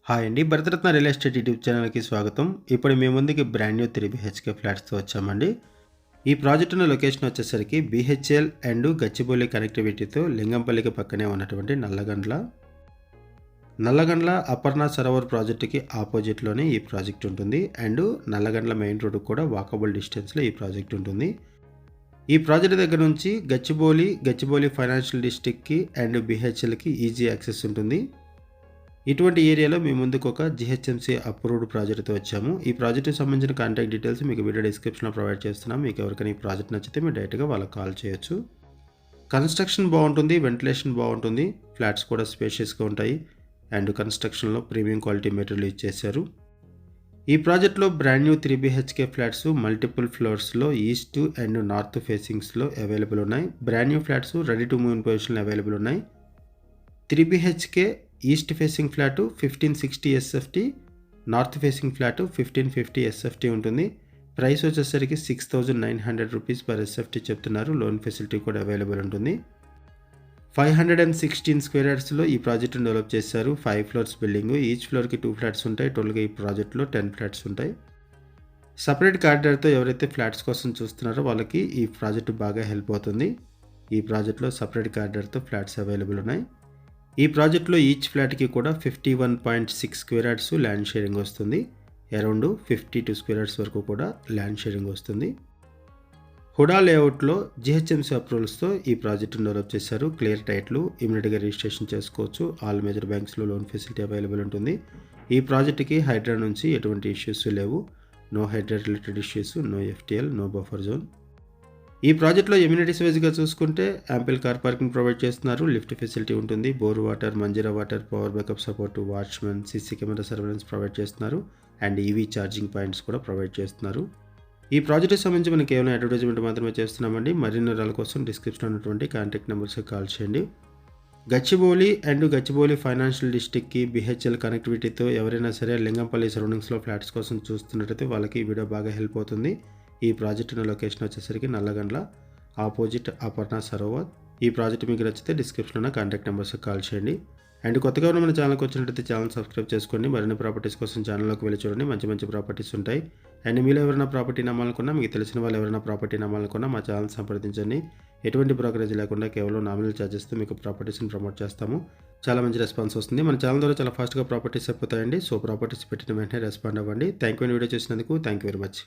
Hi అండి. Bharat Ratna real estate YouTube ఛానల్‌కి స్వాగతం. ఇప్పుడు మీ ముందుకి బ్రాండ్ న్యూ 3 బీహెచ్‌కే ఫ్లాట్స్‌తో వచ్చామండి. ఈ ప్రాజెక్ట్ ఉన్న లొకేషన్ వచ్చేసరికి బీహెచ్ఎల్ అండ్ గచ్చిబౌలి కనెక్టివిటీతో లింగంపల్లికి పక్కనే ఉన్నటువంటి నల్లగండ్ల. నల్లగండ్ల అపర్ణ సరోవర్ ప్రాజెక్ట్‌కి ఆపోజిట్‌లోనే ఈ ప్రాజెక్ట్ ఉంటుంది. అండ్ నల్లగండ్ల మెయిన్ రోడ్‌కి కూడా వాకబుల్ డిస్టెన్స్‌లో ఈ ప్రాజెక్ట్ ఉంటుంది. ఈ ప్రాజెక్ట్ దగ్గర నుంచి గచ్చిబౌలి ఫైనాన్షియల్ డిస్ట్రిక్ట్‌కి అండ్ బీహెచ్ఎల్‌కి ఈజీ యాక్సెస్ ఉంటుంది. ఇటువంటి ఏరియాలో మీ ముందుకు ఒక జీహెచ్ఎంసీ అప్రూవ్డ్ ప్రాజెక్ట్తో వచ్చాము. ఈ ప్రాజెక్ట్కి సంబంధించిన కాంటాక్ట్ డీటెయిల్స్ మీకు వీడియో డిస్క్రిప్షన్లో ప్రొవైడ్ చేస్తున్నాం. మీకు ఎవరికైనా ఈ ప్రాజెక్ట్ నచ్చితే మీరు డైరెక్ట్గా వాళ్ళకి కాల్ చేయొచ్చు. కన్స్ట్రక్షన్ బాగుంటుంది, వెంటిలేషన్ బాగుంటుంది, ఫ్లాట్స్ కూడా స్పేషియస్గా ఉంటాయి అండ్ కన్స్ట్రక్షన్లో ప్రీమియం క్వాలిటీ మెటీరియల్ యూజ్ చేశారు. ఈ ప్రాజెక్ట్లో brand new 3 BHK flats multiple ఫ్లోర్స్లో ఈస్ట్ అండ్ నార్త్ ఫేసింగ్స్లో అవైలబుల్ ఉన్నాయి. Brand new flats ready to move in పొజిషన్లో అవైలబుల్ ఉన్నాయి. 3 BHK east facing flat 1560 SFT, north facing flat 1550 SFT ఉంటుంది. ప్రైస్ వచ్చేసరికి 6900 రూపీస్ పర్ ఎస్ఎఫ్టీ చెప్తున్నారు. లోన్ ఫెసిలిటీ కూడా available ఉంటుంది. 516 స్క్వేర్ యార్డ్స్లో ఈ ప్రాజెక్ట్ని డెవలప్ చేశారు. 5 ఫ్లోర్స్ బిల్డింగ్, ఈచ్ ఫ్లోర్కి 2 ఫ్లాట్స్ ఉంటాయి. టోటల్గా ఈ ప్రాజెక్ట్లో 10 ఫ్లాట్స్ ఉంటాయి. సపరేట్ కారిడార్తో ఎవరైతే ఫ్లాట్స్ కోసం చూస్తున్నారో వాళ్ళకి ఈ ప్రాజెక్ట్ బాగా హెల్ప్ అవుతుంది. ఈ ప్రాజెక్ట్లో సపరేట్ కారిడార్తో ఫ్లాట్స్ అవైలబుల్ ఉన్నాయి. ఈ ప్రాజెక్ట్లో ఈచ్ ఫ్లాట్కి కూడా 51.6 స్క్వేర్ యార్డ్స్ ల్యాండ్ షేరింగ్ వస్తుంది. అరౌండ్ 52 స్క్వేర్ యార్డ్స్ వరకు కూడా ల్యాండ్ షేరింగ్ వస్తుంది. హుడా లేఅవుట్లో జీహెచ్ఎంసీ అప్రూవల్స్తో ఈ ప్రాజెక్టును డెవలప్ చేశారు. క్లియర్ టైట్లు, ఇమీడియట్గా రిజిస్ట్రేషన్ చేసుకోవచ్చు. ఆల్ మేజర్ బ్యాంక్స్లో లోన్ ఫెసిలిటీ అవైలబుల్ ఉంటుంది. ఈ ప్రాజెక్టుకి హైడ్రా నుంచి ఎటువంటి ఇష్యూస్ లేవు. No Hydraa related issues, no FTL, no buffer zone. ఈ ప్రాజెక్ట్లో ఎమ్యూనిటీస్ వైజ్గా చూసుకుంటే యాంపిల్ కార్ పార్కింగ్ ప్రొవైడ్ చేస్తున్నారు. లిఫ్ట్ ఫెసిలిటీ ఉంటుంది. Bore water, Manjira water, power backup support, watchman, CC camera surveillance provide చేస్తున్నారు. అండ్ ఈవీ ఛార్జింగ్ పాయింట్స్ కూడా provide చేస్తున్నారు. ఈ ప్రాజెక్ట్కి సంబంధించి మనం కేవలం అడ్వర్టైజ్మెంట్ మాత్రమే చేస్తున్నామండి. మరిన్ని వివరాల కోసం డిస్క్రిప్షన్లో ఉన్నటువంటి కాంటాక్ట్ నెంబర్స్కి కాల్ చేయండి. గచ్చిబౌలి ఫైనాన్షియల్ డిస్ట్రిక్ట్కి బీహెచ్ఎల్ కనెక్టివిటీతో ఎవరైనా సరే లింగంపల్లి సరౌండింగ్స్లో ఫ్లాట్స్ కోసం చూస్తున్నట్టయితే వాళ్ళకి ఈ వీడియో బాగా హెల్ప్ అవుతుంది. ఈ ప్రాజెక్ట్ ఉన్న లొకేషన్ వచ్చేసరికి నల్లగండ్ల, ఆపోజిట్ అపర్ణ సరోవర్. ఈ ప్రాజెక్ట్ మీకు నచ్చితే డిస్క్రిప్షన్లో కాంటాక్ట్ నెంబర్స్కి కాల్ చేయండి. అండ్ కొత్తగా ఉన్న మన ఛానల్కి వచ్చినట్టయితే ఛానల్ సబ్స్క్రైబ్ చేసుకోండి. మరిన్ని ప్రాపర్టీస్ కోసం ఛానల్లోకి వెళ్ళి చూడండి. మంచి మంచి ప్రాపర్టీస్ ఉంటాయి. అండ్ మీలో ఎవరైనా ప్రాపర్టీ నమ్మాలనుకున్నా, మీకు తెలిసిన వాళ్ళు ఎవరైనా ప్రాపర్టీ నమ్మాలనుకున్నా మా ఛానల్ సంప్రదించండి. ఎటువంటి బ్రోకరేజ్ లేకుండా కేవలం నామినల్ ఛార్జెస్తో మీకు ప్రాపర్టీస్ని ప్రమోట్ చేస్తాము. చాలా మంచి రెస్పాన్స్ వస్తుంది. మన ఛానల్ ద్వారా చాలా ఫాస్ట్గా ప్రాపర్టీస్ అయిపోతాయండి. సో ప్రాపర్టీస్ పెట్టిన వెంటనే రెస్పాండ్ అవ్వండి. థ్యాంక్ యూ వీడియో చూసినందుకు. Thank you very much.